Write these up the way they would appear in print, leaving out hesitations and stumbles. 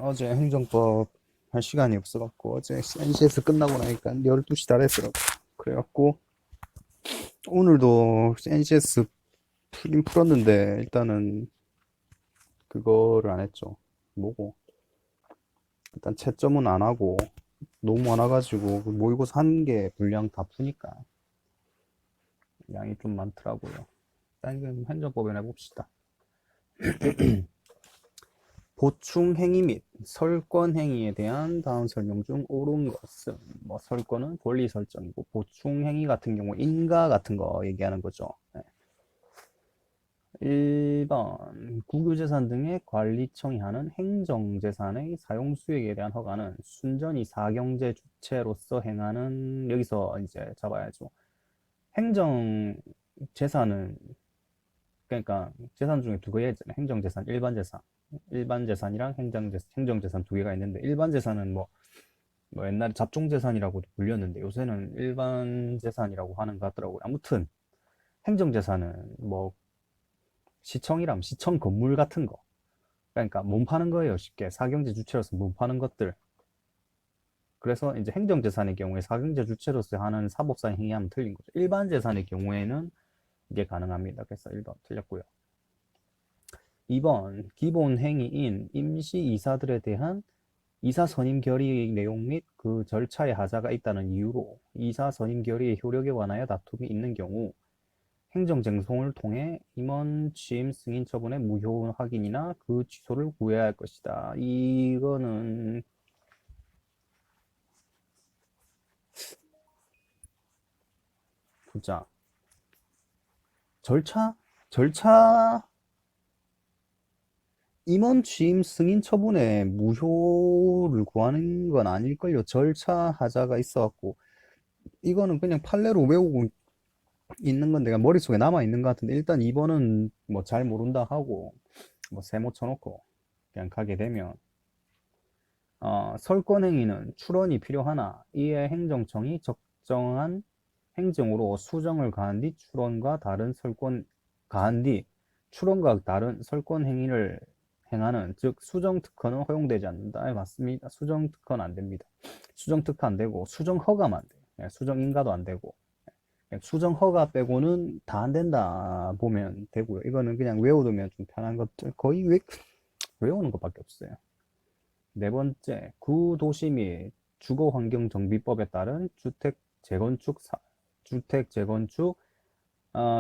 어제 행정법 할 시간이 없어갖고, 어제 NCS 끝나고 나니까 12시 다 됐더라고. 그래갖고, 오늘도 NCS 풀긴 풀었는데, 일단은 그거를 안 했죠. 뭐고? 일단 채점은 안 하고, 너무 많아가지고, 그 모의고사 한 개 분량 다 푸니까, 양이 좀 많더라고요. 일단 이건 행정법에 해봅시다. 보충 행위 및 설권 행위에 대한 다음 설명 중 옳은 것은 뭐 설권은 권리 설정이고 보충 행위 같은 경우 인가 같은 거 얘기하는 거죠. 네. 1번 국유재산 등의 관리청이 하는 행정재산의 사용 수익에 대한 허가는 순전히 사경제 주체로서 행하는 여기서 이제 잡아야죠. 행정재산은 그러니까 재산 중에 두 개가 있잖아요. 행정재산, 일반재산. 일반재산이랑 행정재산 두 개가 있는데 일반재산은 뭐 옛날에 잡종재산이라고도 불렸는데 요새는 일반재산이라고 하는 것 같더라고요. 아무튼 행정재산은 뭐 시청이라면 시청 건물 같은 거. 그러니까 몸 파는 거예요. 쉽게 사경제 주체로서 몸 파는 것들. 그래서 이제 행정재산의 경우에 사경제 주체로서 하는 사법상 행위하면 틀린 거죠. 일반재산의 경우에는 이게 가능합니다. 그래서 1번 틀렸고요. 2번 기본 행위인 임시이사들에 대한 이사 선임 결의 내용 및 그 절차에 하자가 있다는 이유로 이사 선임 결의의 효력에 관하여 다툼이 있는 경우 행정쟁송을 통해 임원 취임 승인 처분의 무효 확인이나 그 취소를 구해야 할 것이다. 이거는 보자. 절차 임원 취임 승인 처분에 무효를 구하는 건 아닐걸요. 절차 하자가 있어갖고 이거는 그냥 판례로 외우고 있는 건 내가 머릿속에 남아 있는 것 같은데 일단 2번은 뭐 잘 모른다 하고 뭐 세모 쳐놓고 그냥 가게 되면 설권행위는 출원이 필요하나 이에 행정청이 적정한 행정으로 수정을 가한 뒤 출원과 다른 설권 가한 뒤 출원과 다른 설권 행위를 행하는 즉 수정 특허는 허용되지 않는다. 네, 맞습니다. 수정 특허는 안 됩니다. 수정 특허 안 되고 수정 허가만 안 돼요. 예, 수정 인가도 안 되고 수정 허가 빼고는 다 안 된다 보면 되고요. 이거는 그냥 외워두면 좀 편한 것들 거의 외우는 것밖에 없어요. 네 번째, 구도시 및 주거환경정비법에 따른 주택 재건축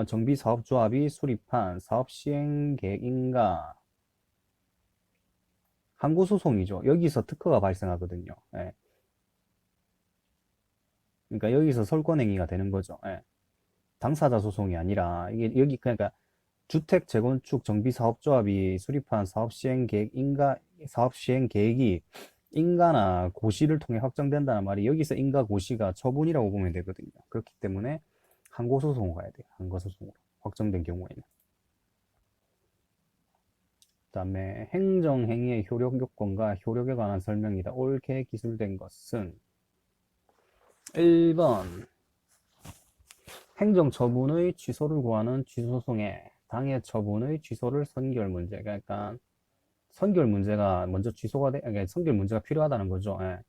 정비사업조합이 수립한 사업시행계획인가 항고소송이죠. 여기서 특허가 발생하거든요. 예. 그러니까 여기서 설권행위가 되는 거죠. 예. 당사자 소송이 아니라 이게 여기 그러니까 주택 재건축 정비사업조합이 수립한 사업시행 계획이 인가나 고시를 통해 확정된다는 말이 여기서 인가 고시가 처분이라고 보면 되거든요. 그렇기 때문에 항고소송으로 가야 돼요. 항고소송으로 확정된 경우에는. 그다음에 행정행위의 효력 요건과 효력에 관한 설명이다. 옳게 기술된 것은 1번 행정처분의 취소를 구하는 취소소송에 당해 처분의 취소를 선결 문제. 그러니까 선결 문제가 먼저 그러니까 선결 문제가 필요하다는 거죠. 예.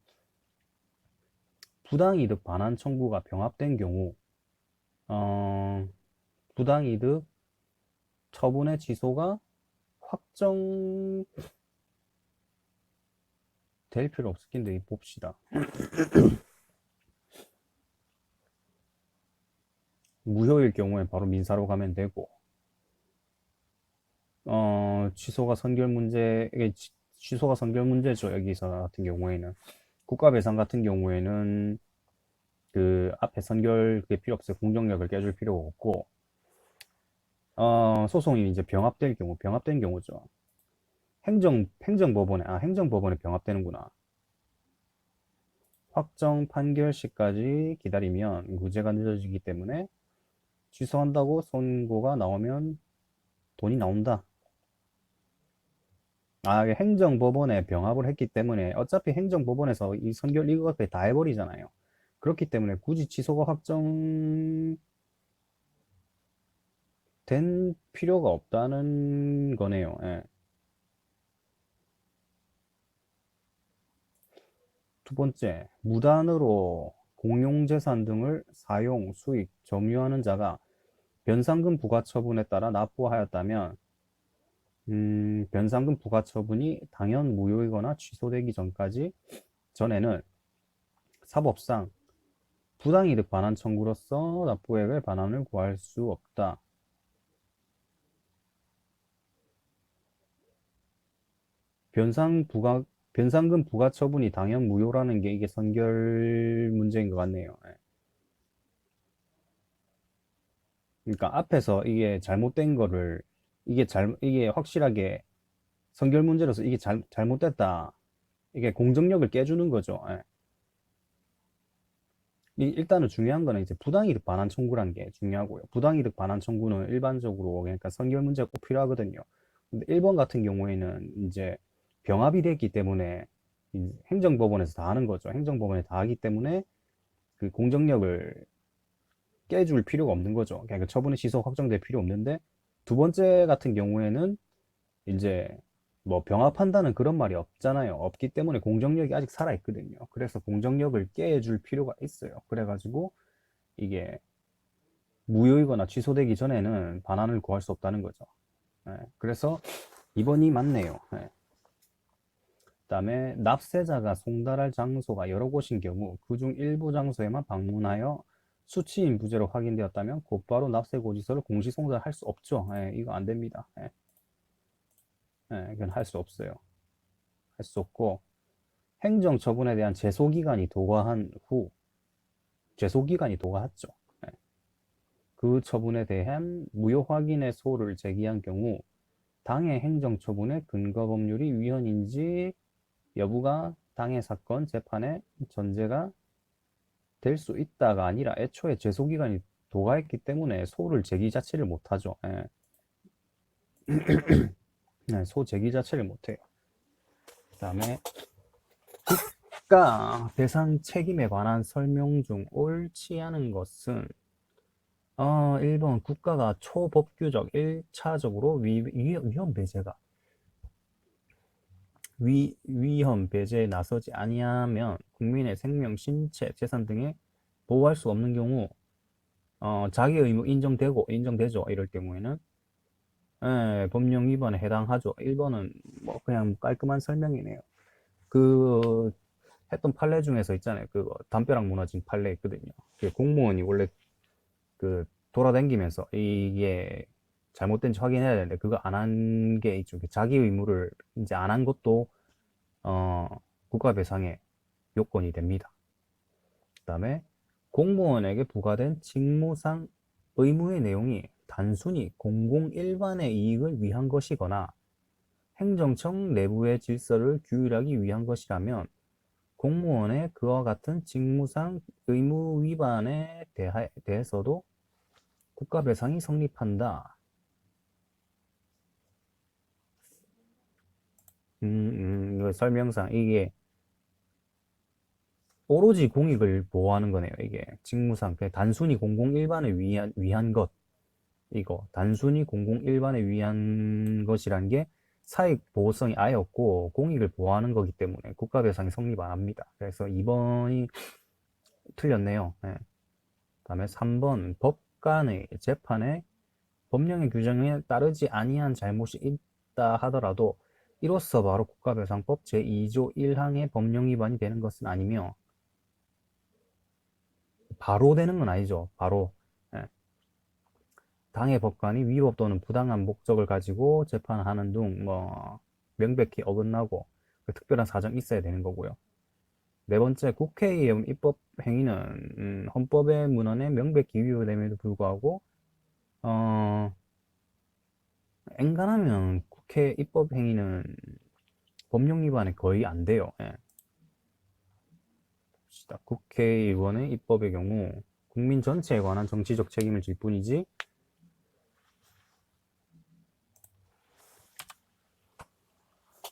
부당이득 반환 청구가 병합된 경우, 어, 부당이득 처분의 취소가 확정될 필요 없을 텐데 봅시다. 무효일 경우에 바로 민사로 가면 되고, 취소가 선결 문제, 이게 취소가 선결 문제죠. 여기서 같은 경우에는 국가배상 같은 경우에는 그 앞에 선결 그게 필요 없어요. 공정력을 깨줄 필요가 없고, 소송이 이제 병합된 경우죠. 행정법원에 병합되는구나. 확정 판결 시까지 기다리면 무죄가 늦어지기 때문에 취소한다고 선고가 나오면 돈이 나온다. 행정법원에 병합을 했기 때문에 어차피 행정법원에서 이 선결 이거 다 해버리잖아요. 그렇기 때문에 굳이 취소가 확정된 필요가 없다는 거네요. 예. 두 번째, 무단으로 공용재산 등을 사용, 수익, 점유하는 자가 변상금 부과 처분에 따라 납부하였다면 변상금 부과 처분이 당연 무효이거나 취소되기 전에는 사법상 부당이득 반환 청구로서 납부액의 반환을 구할 수 없다. 변상금 부과 처분이 당연 무효라는 게 이게 선결 문제인 것 같네요. 예. 그러니까 앞에서 이게 잘못된 거를 이게 확실하게 선결 문제로서 이게 잘못됐다. 이게 공정력을 깨주는 거죠. 예. 일단은 중요한 거는 이제 부당이득 반환 청구란 게 중요하고요. 부당이득 반환 청구는 일반적으로 그러니까 선결 문제가 꼭 필요하거든요. 근데 1번 같은 경우에는 이제 병합이 됐기 때문에 행정법원에서 다 하는 거죠. 행정법원에 다 하기 때문에 그 공정력을 깨줄 필요가 없는 거죠. 그러니까 처분의 시효가 확정될 필요 없는데 두 번째 같은 경우에는 이제 뭐 병합한다는 그런 말이 없잖아요. 없기 때문에 공정력이 아직 살아 있거든요. 그래서 공정력을 깨줄 필요가 있어요. 그래가지고 이게 무효이거나 취소되기 전에는 반환을 구할 수 없다는 거죠. 예, 그래서 2번이 맞네요. 예. 그다음에 납세자가 송달할 장소가 여러 곳인 경우 그중 일부 장소에만 방문하여 수치인 부재로 확인되었다면 곧바로 납세고지서를 공시 송달할 수 없죠. 예, 이거 안 됩니다. 예, 예, 이건 할 수 없어요. 할 수 없고 행정처분에 대한 제소기간이 도과한 후 제소기간이 도과했죠. 예, 그 처분에 대한 무효 확인의 소를 제기한 경우 당해 행정처분의 근거법률이 위헌인지 여부가 당해 사건 재판의 전제가 될 수 있다가 아니라 애초에 제소기간이 도과했기 때문에 소를 제기 자체를 못하죠. 예. 네, 소 제기 자체를 못해요. 그 다음에 국가 배상 책임에 관한 설명 중 옳지 않은 것은 1번 국가가 초법규적 1차적으로 위험 배제가 위험 배제에 나서지 아니하면 국민의 생명, 신체, 재산 등에 보호할 수 없는 경우 자기 의무 인정되죠. 이럴 경우에는 예, 법령 위반에 해당하죠. 1번은 뭐 그냥 깔끔한 설명이네요. 그 했던 판례 중에서 있잖아요. 그거 담벼락 무너진 판례 있거든요. 공무원이 원래 그 돌아다니면서 이게 잘못된지 확인해야 되는데 그거 안 한 게 있죠. 자기 의무를 이제 안 한 것도 어, 국가배상의 요건이 됩니다. 그 다음에 공무원에게 부과된 직무상 의무의 내용이 단순히 공공일반의 이익을 위한 것이거나 행정청 내부의 질서를 규율하기 위한 것이라면 공무원의 그와 같은 직무상 의무 위반에 대해서도 국가배상이 성립한다. 이거 설명상 이게 오로지 공익을 보호하는 거네요. 이게 직무상 그냥 단순히 공공일반을 위한 것 이거 단순히 공공일반을 위한 것이란 게 사익 보호성이 아예 없고 공익을 보호하는 거기 때문에 국가배상이 성립 안 합니다. 그래서 2번이 틀렸네요. 네. 다음에 3번 법관의 재판에 법령의 규정에 따르지 아니한 잘못이 있다 하더라도 이로써 바로 국가배상법 제2조 1항의 법령 위반이 되는 것은 아니며 바로 되는 건 아니죠. 바로 예. 당해 법관이 위법 또는 부당한 목적을 가지고 재판하는 등 뭐 명백히 어긋나고 그 특별한 사정이 있어야 되는 거고요. 네 번째, 국회의원 입법 행위는 헌법의 문헌에 명백히 위반됨에도 불구하고 어, 엔간하면 국회 입법 행위는 법령 위반이 거의 안 돼요. 예. 봅시다. 국회의원의 입법의 경우 국민 전체에 관한 정치적 책임을 질 뿐이지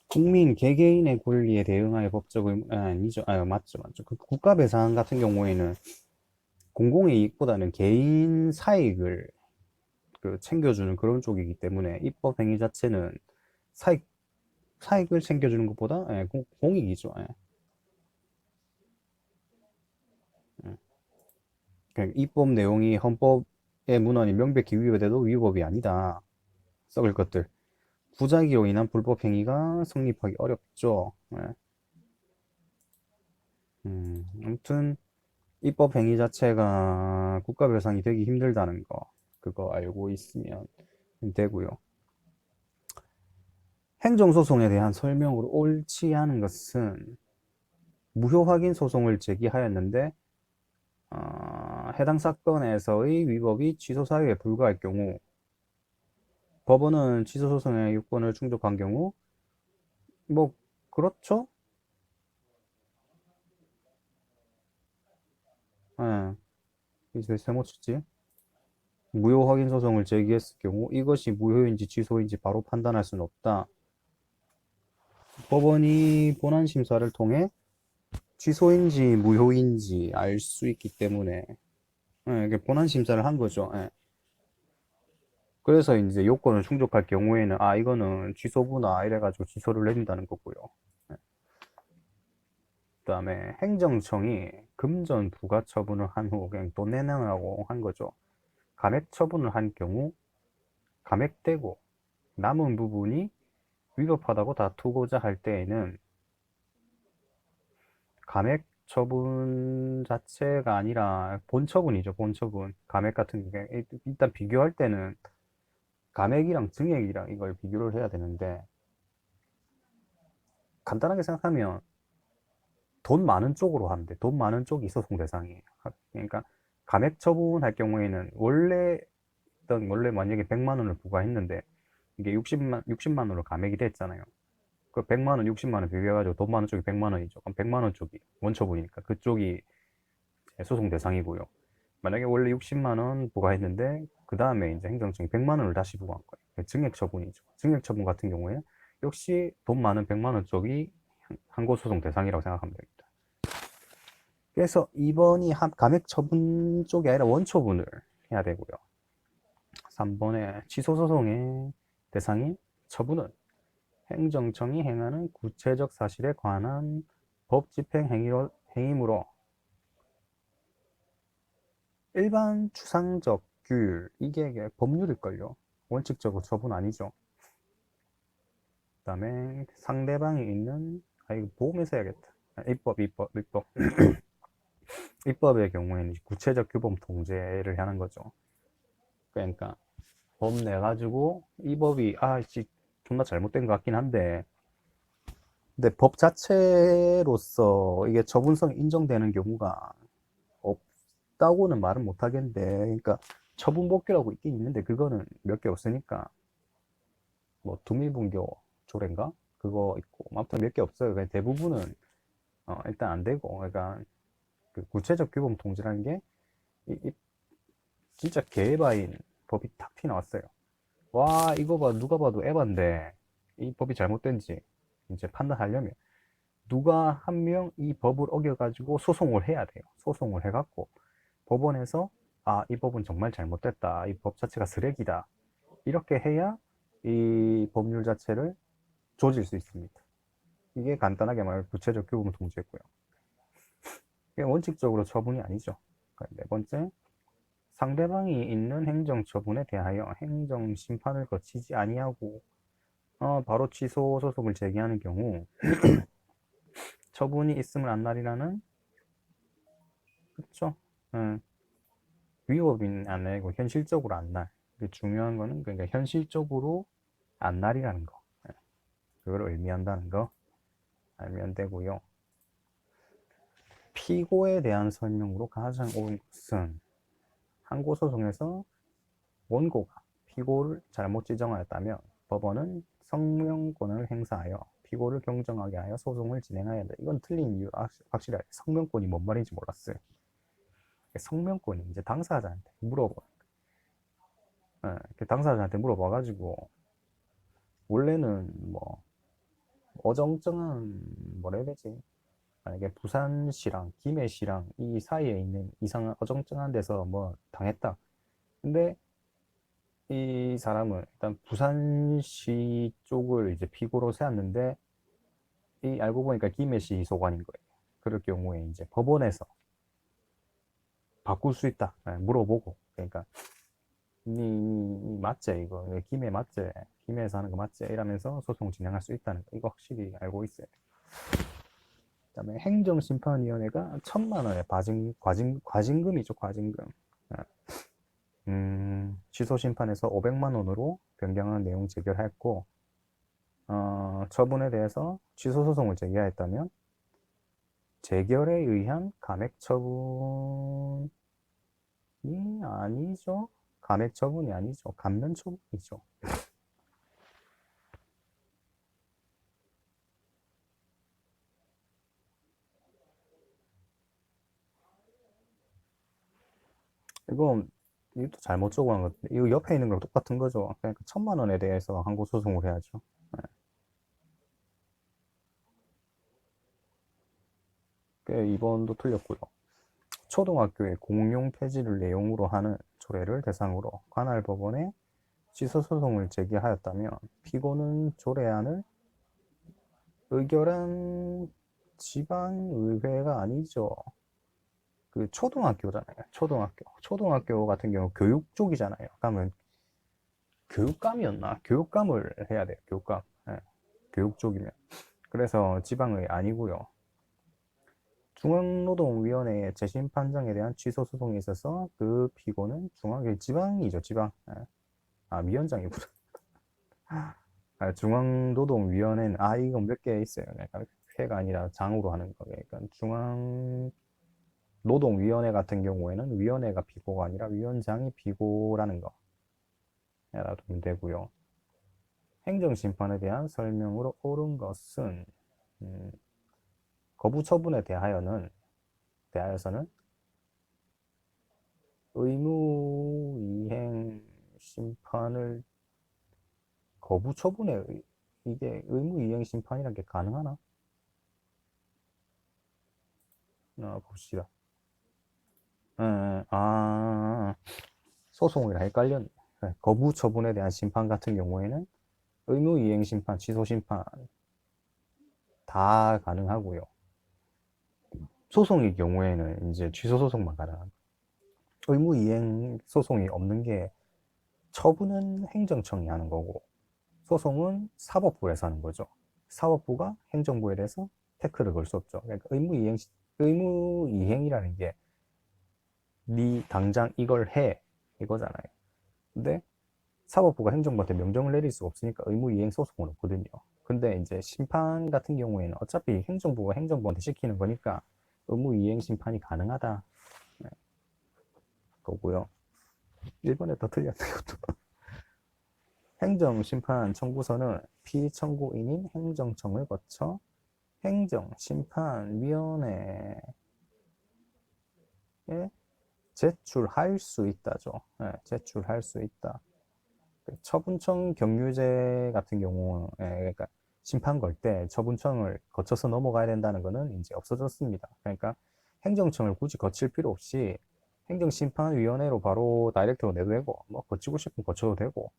국민 개개인의 권리에 대응하여 법적 의무 아니죠. 맞죠. 그 국가 배상 같은 경우에는 공공의 이익보다는 개인 사익을 챙겨주는 그런 쪽이기 때문에 입법 행위 자체는 사익을 챙겨주는 것보다 공익이죠. 예. 그러니까 입법 내용이 헌법의 문헌이 명백히 위배돼도 위법이 아니다. 썩을 것들. 부작위로 인한 불법 행위가 성립하기 어렵죠. 네. 아무튼 입법 행위 자체가 국가 배상이 되기 힘들다는 거 그거 알고 있으면 되고요. 행정소송에 대한 설명으로 옳지 않은 것은 무효 확인 소송을 제기하였는데 해당 사건에서의 위법이 취소 사유에 불과할 경우 법원은 취소 소송의 요건을 충족한 경우 뭐 그렇죠? 예. 이제 세모 치지. 무효 확인 소송을 제기했을 경우 이것이 무효인지 취소인지 바로 판단할 수는 없다. 법원이 본안 심사를 통해 취소인지 무효인지 알 수 있기 때문에 이게 본안 심사를 한 거죠. 예. 그래서 이제 요건을 충족할 경우에는 아 이거는 취소구나 이래가지고 취소를 내린다는 거고요. 예. 그다음에 행정청이 금전 부과 처분을 한 후 그냥 돈 내놔라고 한 거죠. 감액 처분을 한 경우 감액되고 남은 부분이 위법하다고 다투고자 할 때에는 감액 처분 자체가 아니라 본처분이죠. 본처분. 감액 같은 게 일단 비교할 때는 감액이랑 증액이랑 이걸 비교를 해야 되는데 간단하게 생각하면 돈 많은 쪽으로 하면 돼. 돈 많은 쪽이 소송 대상이에요. 그러니까 감액 처분할 경우에는 원래 만약에 100만 원을 부과했는데 이게 60만 원으로 감액이 됐잖아요. 그 100만 원, 60만 원 비교해가지고 돈 많은 쪽이 100만 원이죠. 그럼 100만 원 쪽이 원처분이니까 그쪽이 소송 대상이고요. 만약에 원래 60만 원 부과했는데 그 다음에 이제 행정청이 100만 원을 다시 부과한 거예요. 증액 처분이죠. 증액 처분 같은 경우에 역시 돈 많은 100만 원 쪽이 항고 소송 대상이라고 생각하면 됩니다. 그래서 2번이 감액 처분 쪽이 아니라 원처분을 해야 되고요. 3번에 취소 소송의 대상인 처분은 행정청이 행하는 구체적 사실에 관한 법 집행 행위이므로 일반 추상적 규율 이게 법률일걸요. 원칙적으로 처분 아니죠. 그 다음에 상대방이 있는 이거 보험에서 해야겠다. 입법 입법의 경우에는 구체적 규범 통제를 하는 거죠. 그러니까 법 내가지고 이 법이 존나 잘못된 것 같긴 한데 근데 법 자체로서 이게 처분성이 인정되는 경우가 없다고는 말은 못 하겠는데 그러니까 처분법규라고 있긴 있는데 그거는 몇 개 없으니까 뭐 두밀분교 조례인가 그거 있고 아무튼 몇 개 없어요. 그러니까 대부분은 일단 안 되고 그러니까 그 구체적 규범 통제라는 게 진짜 개에바인 법이 탁 튀어나왔어요. 와 이거 봐 누가 봐도 에반데 이 법이 잘못된지 이제 판단하려면 누가 한 명 이 법을 어겨가지고 소송을 해야 돼요. 소송을 해갖고 법원에서 이 법은 정말 잘못됐다. 이 법 자체가 쓰레기다. 이렇게 해야 이 법률 자체를 조질 수 있습니다. 이게 간단하게 말하면 구체적 규범 통제고요. 이게 원칙적으로 처분이 아니죠. 네 번째, 상대방이 있는 행정처분에 대하여 행정심판을 거치지 아니하고 바로 취소 소송을 제기하는 경우 처분이 있음을 안날이라는 그렇죠. 위법인 안날이고 현실적으로 안날. 중요한 거는 그러니까 현실적으로 안날이라는 거. 그걸 의미한다는 거 알면 되고요. 피고에 대한 설명으로 가장 옳은 것은 항고소송에서 원고가 피고를 잘못 지정하였다면 법원은 성명권을 행사하여 피고를 경정하게 하여 소송을 진행해야 한다. 이건 틀린 이유 확실히 성명권이 뭔 말인지 몰랐어요. 성명권이 이제 당사자한테 당사자한테 물어봐가지고 원래는 뭐 어정쩡한 뭐라 해야 되지? 만약에 부산시랑 김해시랑 이 사이에 있는 이상한 어정쩡한 데서 뭐 당했다. 근데 이 사람은 일단 부산시 쪽을 이제 피고로 세웠는데 알고 보니까 김해시 소관인 거예요. 그럴 경우에 이제 법원에서 바꿀 수 있다. 물어보고. 그러니까 니 맞지 이거 김해 맞지? 김해에서 하는 거 맞지? 이러면서 소송 진행할 수 있다는 거 이거 확실히 알고 있어요. 그다음에 행정심판위원회가 1,000만 원의 과징금이죠, 과징금. 아, 취소 심판에서 500만 원으로 변경한 내용 재결했고, 처분에 대해서 취소 소송을 제기하였다면 재결에 의한 감액 처분이 아니죠. 감액 처분이 아니죠. 감면 처분이죠. 이것도 잘못 적어한 것 같은데, 이거 옆에 있는 거랑 똑같은 거죠. 그러니까 1,000만 원에 대해서 항고 소송을 해야죠. 꽤 2번도 틀렸고요. 초등학교의 공용 폐지를 내용으로 하는 조례를 대상으로 관할 법원에 취소 소송을 제기하였다면 피고는 조례안을 의결한 지방의회가 아니죠. 그 초등학교잖아요. 초등학교 같은 경우 교육 쪽이잖아요. 그러면 교육감이었나? 교육감을 해야 돼요. 교육감. 예, 교육 쪽이면. 그래서 지방의 아니고요. 중앙노동위원회의 재심 판정에 대한 취소 소송에 있어서 그 피고는 지방이죠. 지방. 예. 위원장이구나. 중앙노동위원회는 이거 몇 개 있어요. 그러니까 회가 아니라 장으로 하는 거. 그러니까 중앙노동위원회 같은 경우에는 위원회가 피고가 아니라 위원장이 피고라는 거 알아두면 되고요. 행정심판에 대한 설명으로 옳은 것은 음, 거부 처분에 대하여서는 의무이행 심판을 거부 처분에 이게 의무이행 심판이란 게 가능하나? 봅시다. 소송이라 헷갈렸네. 거부 처분에 대한 심판 같은 경우에는 의무이행 심판, 취소 심판 다 가능하고요. 소송의 경우에는 이제 취소 소송만 가능한. 의무이행 소송이 없는 게 처분은 행정청이 하는 거고 소송은 사법부에서 하는 거죠. 사법부가 행정부에 대해서 태클을 걸 수 없죠. 그러니까 의무이행이라는 게 네 당장 이걸 해 이거잖아요. 근데 사법부가 행정부한테 명령을 내릴 수가 없으니까 의무이행 소송은 없거든요. 근데 이제 심판 같은 경우에는 어차피 행정부가 행정부한테 시키는 거니까 의무이행 심판이 가능하다 거고요. 1번에 더 틀렸네요. 행정심판 청구서는 피청구인인 행정청을 거쳐 행정심판위원회에 제출할 수 있다죠. 제출할 수 있다. 처분청 경유제 같은 경우에 그러니까 심판 걸 때 처분청을 거쳐서 넘어가야 된다는 것은 이제 없어졌습니다. 그러니까 행정청을 굳이 거칠 필요 없이 행정심판위원회로 바로 다이렉트로 내도 되고 뭐 거치고 싶으면 거쳐도 되고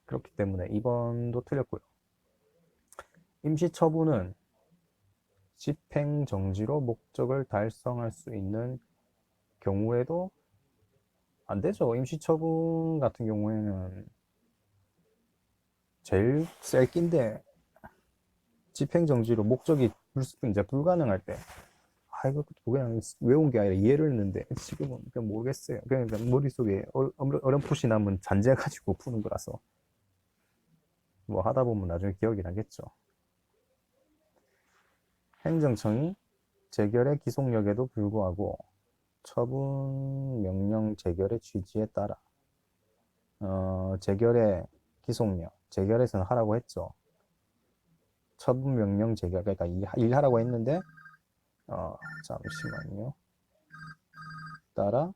그렇기 때문에 2번도 틀렸고요. 임시처분은 집행정지로 목적을 달성할 수 있는 경우에도 안 되죠. 임시처분 같은 경우에는 제일 셀낀데 집행정지로 목적이 이제 불가능할 때 이거 그냥 외운 게 아니라 이해를 했는데 지금은 그냥 모르겠어요. 그러니까 머릿속에 어렴풋이 남은 잔재 가지고 푸는 거라서 뭐 하다 보면 나중에 기억이 나겠죠. 행정청이 재결의 기속력에도 불구하고 처분 명령 재결의 취지에 따라 재결의 기속력, 재결에서는 하라고 했죠. 처분 명령 재결, 그러니까 일하라고 했는데 잠시만요. 따라